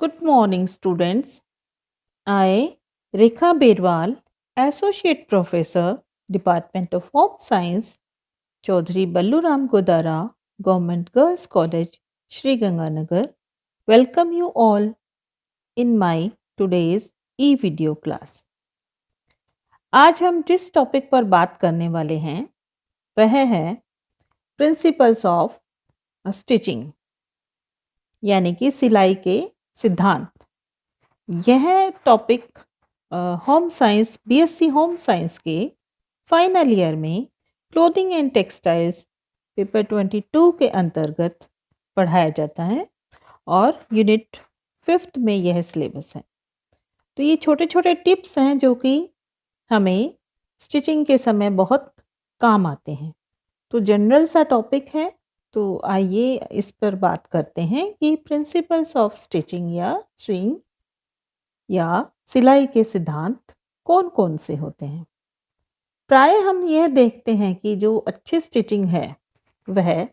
Good morning, students. I, Rekha Berwal, Associate Professor, Department of Home Science, Chaudhary Balluram Godara, Government Girls College, Sri Ganganagar, welcome you all in my today's e-video class. आज हम जिस topic पर बात करने वाले हैं वह है प्रिंसिपल्स ऑफ स्टिचिंग यानी कि सिलाई के सिद्धांत। यह topic home science BSc home science के फाइनल ईयर में क्लोथिंग एंड टेक्सटाइल्स पेपर 22 के अंतर्गत पढ़ाया जाता है और यूनिट 5th में यह सिलेबस है। तो ये छोटे छोटे टिप्स हैं जो कि हमें स्टिचिंग के समय बहुत काम आते हैं। तो जनरल सा टॉपिक है, तो आइए इस पर बात करते हैं कि प्रिंसिपल्स ऑफ स्टिचिंग या स्विंग या सिलाई के सिद्धांत कौन कौन से होते हैं। प्राय हम यह देखते हैं कि जो अच्छी स्टिचिंग है वह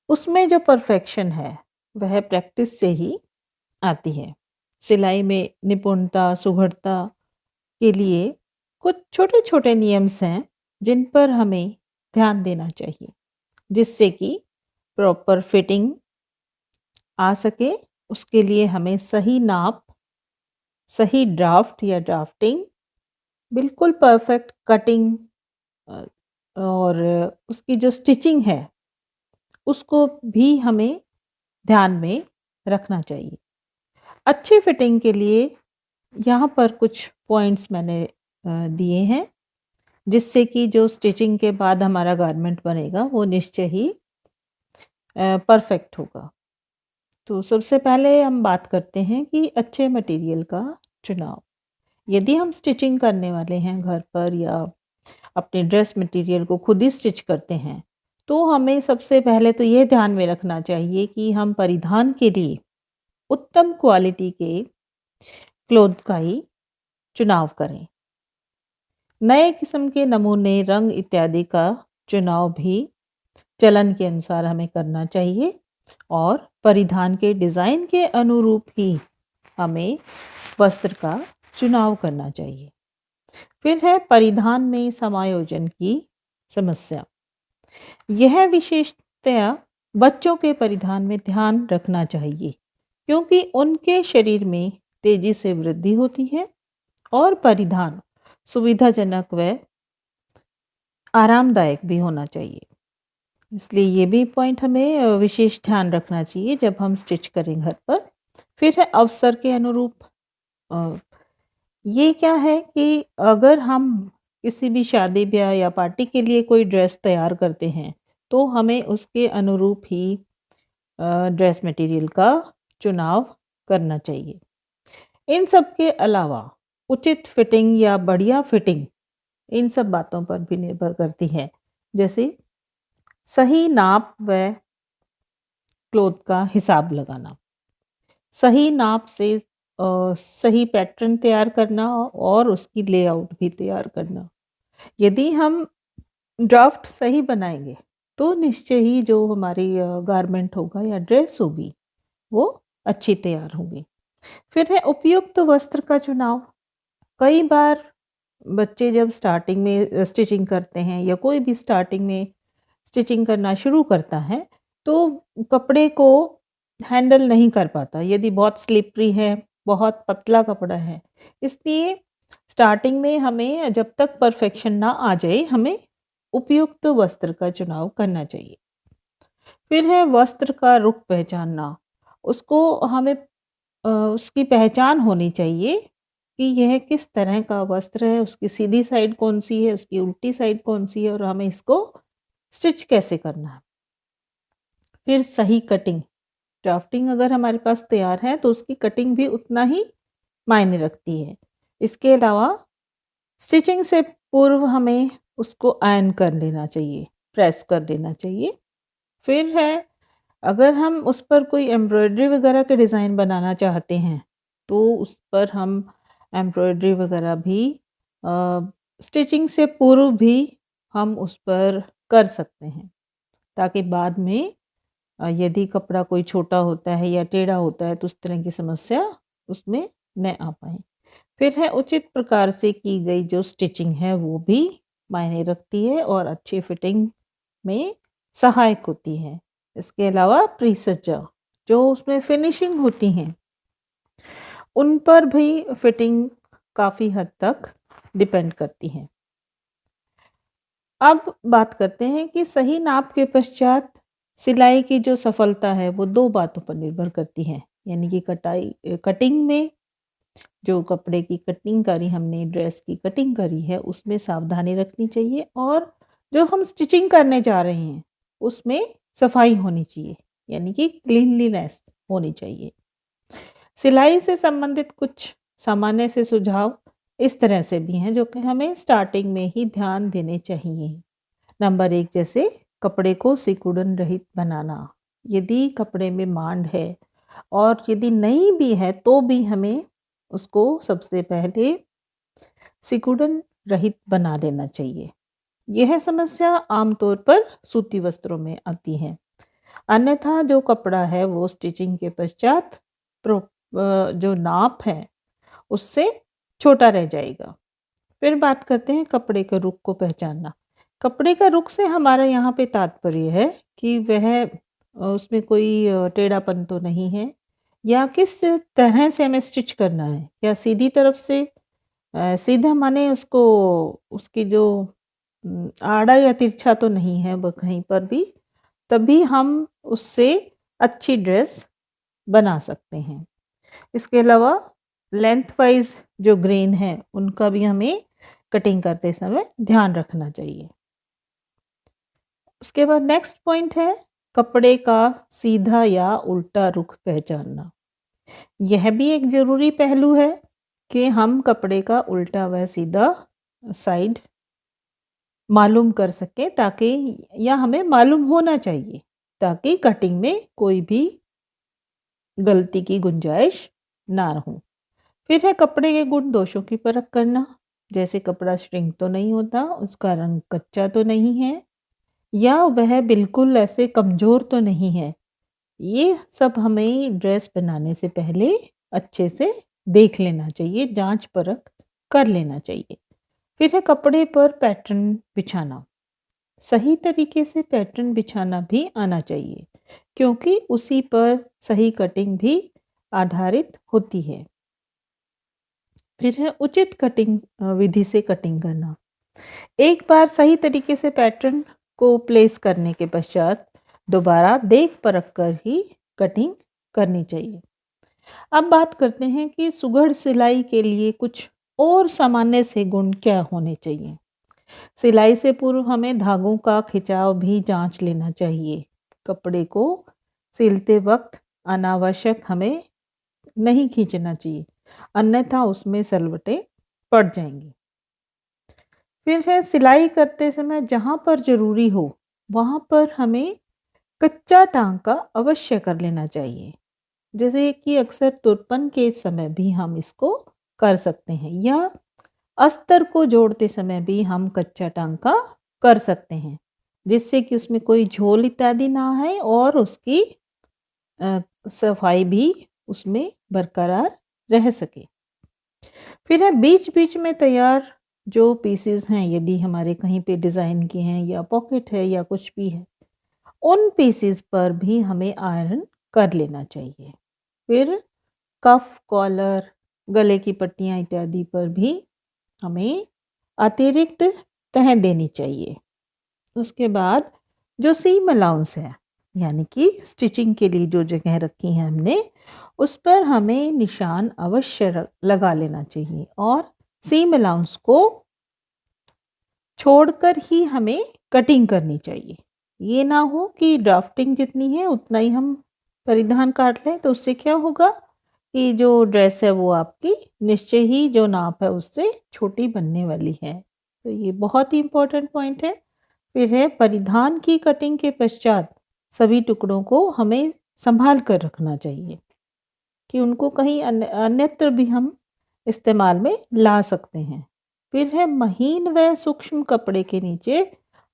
उसमें जो परफेक्शन है वह प्रैक्टिस से ही आती है। सिलाई में निपुणता सुघड़ता के लिए कुछ छोटे छोटे नियम्स हैं जिन पर हमें ध्यान देना चाहिए जिससे कि प्रॉपर फिटिंग आ सके। उसके लिए हमें सही नाप, सही ड्राफ्ट या ड्राफ्टिंग, बिल्कुल परफेक्ट कटिंग और उसकी जो स्टिचिंग है उसको भी हमें ध्यान में रखना चाहिए। अच्छी फिटिंग के लिए यहाँ पर कुछ पॉइंट्स मैंने दिए हैं जिससे कि जो स्टिचिंग के बाद हमारा गारमेंट बनेगा वो निश्चय ही परफेक्ट होगा। तो सबसे पहले हम बात करते हैं कि अच्छे मटेरियल का चुनाव। यदि हम स्टिचिंग करने वाले हैं घर पर या अपने ड्रेस मटेरियल को खुद ही स्टिच करते हैं तो हमें सबसे पहले तो ये ध्यान में रखना चाहिए कि हम परिधान के लिए उत्तम क्वालिटी के क्लोथ का ही चुनाव करें। नए किस्म के नमूने, रंग इत्यादि का चुनाव भी चलन के अनुसार हमें करना चाहिए और परिधान के डिज़ाइन के अनुरूप ही हमें वस्त्र का चुनाव करना चाहिए। फिर है परिधान में समायोजन की समस्या। यह विशेषतया बच्चों के परिधान में ध्यान रखना चाहिए क्योंकि उनके शरीर में तेजी से वृद्धि होती है और परिधान सुविधाजनक व आरामदायक भी होना चाहिए। इसलिए ये भी पॉइंट हमें विशेष ध्यान रखना चाहिए जब हम स्टिच करें घर पर। फिर है अवसर के अनुरूप। ये क्या है कि अगर हम किसी भी शादी ब्याह या पार्टी के लिए कोई ड्रेस तैयार करते हैं तो हमें उसके अनुरूप ही ड्रेस मटेरियल का चुनाव करना चाहिए। इन सब के अलावा उचित फिटिंग या बढ़िया फिटिंग इन सब बातों पर भी निर्भर करती है, जैसे सही नाप व क्लोथ का हिसाब लगाना, सही नाप से सही पैटर्न तैयार करना और उसकी लेआउट भी तैयार करना। यदि हम ड्राफ्ट सही बनाएंगे तो निश्चय ही जो हमारी गारमेंट होगा या ड्रेस होगी वो अच्छी तैयार होगी। फिर है उपयुक्त वस्त्र का चुनाव। कई बार बच्चे जब स्टार्टिंग में स्टिचिंग करते हैं या कोई भी स्टार्टिंग में स्टिचिंग करना शुरू करता है तो कपड़े को हैंडल नहीं कर पाता यदि बहुत स्लिपरी है, बहुत पतला कपड़ा है। इसलिए स्टार्टिंग में हमें जब तक परफेक्शन ना आ जाए हमें उपयुक्त वस्त्र का चुनाव करना चाहिए। फिर है वस्त्र का रुख पहचानना। उसको हमें उसकी पहचान होनी चाहिए कि यह किस तरह का वस्त्र है, उसकी सीधी साइड कौन सी है, उसकी उल्टी साइड कौन सी है और हमें इसको स्टिच कैसे करना है। फिर सही कटिंग, ड्राफ्टिंग अगर हमारे पास तैयार है तो उसकी कटिंग भी उतना ही मायने रखती है। इसके अलावा स्टिचिंग से पूर्व हमें उसको आयरन कर लेना चाहिए, प्रेस कर लेना चाहिए। फिर है अगर हम उस पर कोई एम्ब्रॉयडरी वगैरह के डिज़ाइन बनाना चाहते हैं तो उस पर हम एम्ब्रॉयडरी वगैरह भी स्टिचिंग से पूर्व भी हम उस पर कर सकते हैं ताकि बाद में यदि कपड़ा कोई छोटा होता है या टेढ़ा होता है तो उस तरह की समस्या उसमें न आ पाए। फिर है उचित प्रकार से की गई जो स्टिचिंग है वो भी मायने रखती है और अच्छी फिटिंग में सहायक होती है। इसके अलावा प्रीसज्जा जो उसमें फिनिशिंग होती हैं उन पर भी फिटिंग काफ़ी हद तक डिपेंड करती है। अब बात करते हैं कि सही नाप के पश्चात सिलाई की जो सफलता है वो 2 बातों पर निर्भर करती है। यानी कि कटिंग में जो कपड़े की कटिंग करी हमने, ड्रेस की कटिंग करी है उसमें सावधानी रखनी चाहिए और जो हम स्टिचिंग करने जा रहे हैं उसमें सफाई होनी चाहिए, यानी कि क्लीनलीनेस होनी चाहिए। सिलाई से संबंधित कुछ सामान्य से सुझाव इस तरह से भी हैं जो कि हमें स्टार्टिंग में ही ध्यान देने चाहिए। नंबर 1 जैसे कपड़े को सिकुड़न रहित बनाना। यदि कपड़े में मांड है और यदि नहीं भी है तो भी हमें उसको सबसे पहले सिकुड़न रहित बना देना चाहिए। यह समस्या आमतौर पर सूती वस्त्रों में आती है। अन्यथा जो कपड़ा है वो स्टिचिंग के पश्चात जो नाप है उससे छोटा रह जाएगा। फिर बात करते हैं कपड़े के रुख को पहचानना। कपड़े का रुख से हमारा यहाँ पे तात्पर्य है कि वह उसमें कोई टेढ़ापन तो नहीं है या किस तरह से हमें स्टिच करना है। या सीधी तरफ से सीधा माने उसको उसकी जो आड़ा या तिरछा तो नहीं है वो कहीं पर भी, तभी हम उससे अच्छी ड्रेस बना सकते हैं। इसके अलावा लेंथ वाइज जो ग्रेन है उनका भी हमें कटिंग करते समय ध्यान रखना चाहिए। उसके बाद नेक्स्ट पॉइंट है कपड़े का सीधा या उल्टा रुख पहचानना। यह भी एक ज़रूरी पहलू है कि हम कपड़े का उल्टा व सीधा साइड मालूम कर सकें ताकि या हमें मालूम होना चाहिए ताकि कटिंग में कोई भी गलती की गुंजाइश ना हो। फिर है कपड़े के गुण दोषों की परख करना। जैसे कपड़ा श्रिंक तो नहीं होता, उसका रंग कच्चा तो नहीं है या वह बिल्कुल ऐसे कमज़ोर तो नहीं है। ये सब हमें ड्रेस बनाने से पहले अच्छे से देख लेना चाहिए, जांच परख कर लेना चाहिए। फिर है कपड़े पर पैटर्न बिछाना। सही तरीके से पैटर्न बिछाना भी आना चाहिए क्योंकि उसी पर सही कटिंग भी आधारित होती है। फिर है उचित कटिंग विधि से कटिंग करना। एक बार सही तरीके से पैटर्न को प्लेस करने के पश्चात दोबारा देख परख कर ही कटिंग करनी चाहिए। अब बात करते हैं कि सुघड़ सिलाई के लिए कुछ और सामान्य से गुण क्या होने चाहिए। सिलाई से पूर्व हमें धागों का खिंचाव भी जांच लेना चाहिए। कपड़े को सिलते वक्त अनावश्यक हमें नहीं खींचना चाहिए, अन्यथा उसमें सलवटें पड़ जाएंगी। फिर है सिलाई करते समय जहाँ पर ज़रूरी हो वहाँ पर हमें कच्चा टांका अवश्य कर लेना चाहिए। जैसे कि अक्सर तुरपन के समय भी हम इसको कर सकते हैं या अस्तर को जोड़ते समय भी हम कच्चा टांका कर सकते हैं जिससे कि उसमें कोई झोल इत्यादि ना आए और उसकी सफाई भी उसमें बरकरार रह सके। फिर है बीच बीच में तैयार जो पीसेस हैं, यदि हमारे कहीं पे डिज़ाइन के हैं या पॉकेट है या कुछ भी है, उन पीसेस पर भी हमें आयरन कर लेना चाहिए। फिर कफ, कॉलर, गले की पट्टियाँ इत्यादि पर भी हमें अतिरिक्त तह देनी चाहिए। उसके बाद जो सीम अलाउंस है यानी कि स्टिचिंग के लिए जो जगह रखी है हमने उस पर हमें निशान अवश्य लगा लेना चाहिए और सीम अलाउंस को छोड़कर ही हमें कटिंग करनी चाहिए। ये ना हो कि ड्राफ्टिंग जितनी है उतना ही हम परिधान काट लें, तो उससे क्या होगा कि जो ड्रेस है वो आपकी निश्चय ही जो नाप है उससे छोटी बनने वाली है। तो ये बहुत ही इम्पोर्टेंट पॉइंट है। फिर है परिधान की कटिंग के पश्चात सभी टुकड़ों को हमें संभाल कर रखना चाहिए कि उनको कहीं अन्यत्र भी हम इस्तेमाल में ला सकते हैं। फिर है महीन व सूक्ष्म कपड़े के नीचे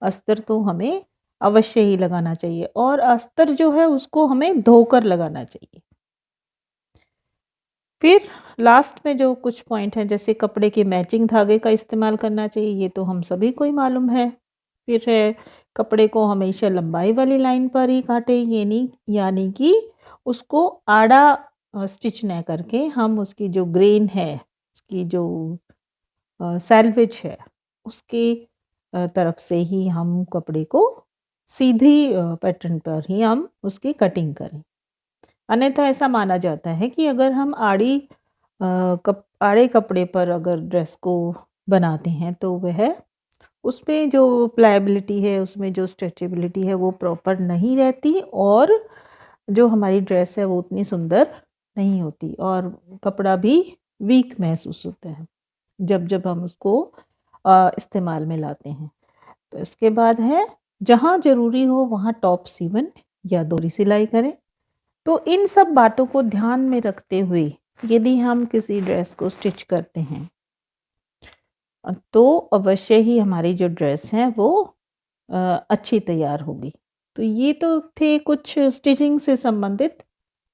अस्तर तो हमें अवश्य ही लगाना चाहिए और अस्तर जो है उसको हमें धोकर लगाना चाहिए। फिर लास्ट में जो कुछ पॉइंट हैं जैसे कपड़े के मैचिंग धागे का इस्तेमाल करना चाहिए, ये तो हम सभी को ही मालूम है। फिर है कपड़े को हमेशा लंबाई वाली लाइन पर ही काटें, ये नहीं यानी कि उसको आड़ा स्टिच न करके हम उसकी जो ग्रेन है, उसकी जो सैल्वेज है, उसके तरफ से ही हम कपड़े को सीधी पैटर्न पर ही हम उसकी कटिंग करें। अन्यथा ऐसा माना जाता है कि अगर हम आड़े कपड़े पर अगर ड्रेस को बनाते हैं तो वह उसमें जो प्लायबिलिटी है, उसमें जो स्ट्रेचेबिलिटी है वो प्रॉपर नहीं रहती और जो हमारी ड्रेस है वो उतनी सुंदर नहीं होती और कपड़ा भी वीक महसूस होता है जब जब हम उसको इस्तेमाल में लाते हैं। तो इसके बाद है जहाँ ज़रूरी हो वहाँ टॉप सीवन या दोहरी सिलाई करें। तो इन सब बातों को ध्यान में रखते हुए यदि हम किसी ड्रेस को स्टिच करते हैं तो अवश्य ही हमारी जो ड्रेस है वो अच्छी तैयार होगी। तो ये तो थे कुछ स्टिचिंग से संबंधित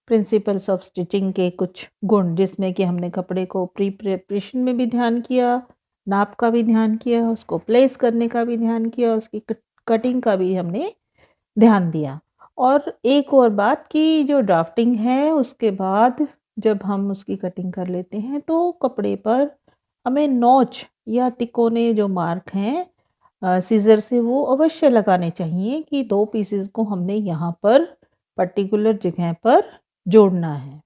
प्रिंसिपल्स ऑफ स्टिचिंग के कुछ गुण, जिसमें कि हमने कपड़े को प्री प्रिपरेशन में भी ध्यान किया, नाप का भी ध्यान किया, उसको प्लेस करने का भी ध्यान किया, उसकी कटिंग का भी हमने ध्यान दिया। और एक और बात कि जो ड्राफ्टिंग है उसके बाद जब हम उसकी कटिंग कर लेते हैं तो कपड़े पर हमें नोच या तिकोने जो मार्क हैं सीज़र से वो अवश्य लगाने चाहिए कि 2 पीसेस को हमने यहाँ पर पर्टिकुलर जगह पर जोड़ना है।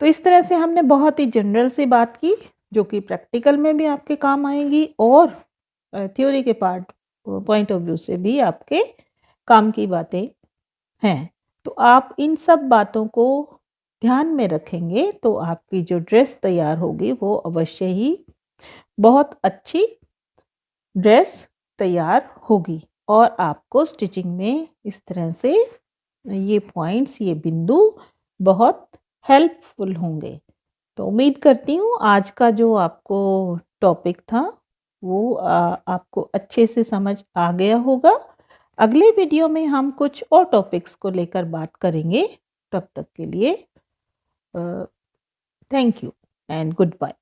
तो इस तरह से हमने बहुत ही जनरल सी बात की जो कि प्रैक्टिकल में भी आपके काम आएगी और थ्योरी के पार्ट पॉइंट ऑफ व्यू से भी आपके काम की बातें हैं। तो आप इन सब बातों को ध्यान में रखेंगे तो आपकी जो ड्रेस तैयार होगी वो अवश्य ही बहुत अच्छी ड्रेस तैयार होगी और आपको स्टिचिंग में इस तरह से ये पॉइंट्स, ये बिंदु बहुत हेल्पफुल होंगे। तो उम्मीद करती हूँ आज का जो आपको टॉपिक था वो आपको अच्छे से समझ आ गया होगा। अगले वीडियो में हम कुछ और टॉपिक्स को लेकर बात करेंगे। तब तक के लिए thank you and good bye.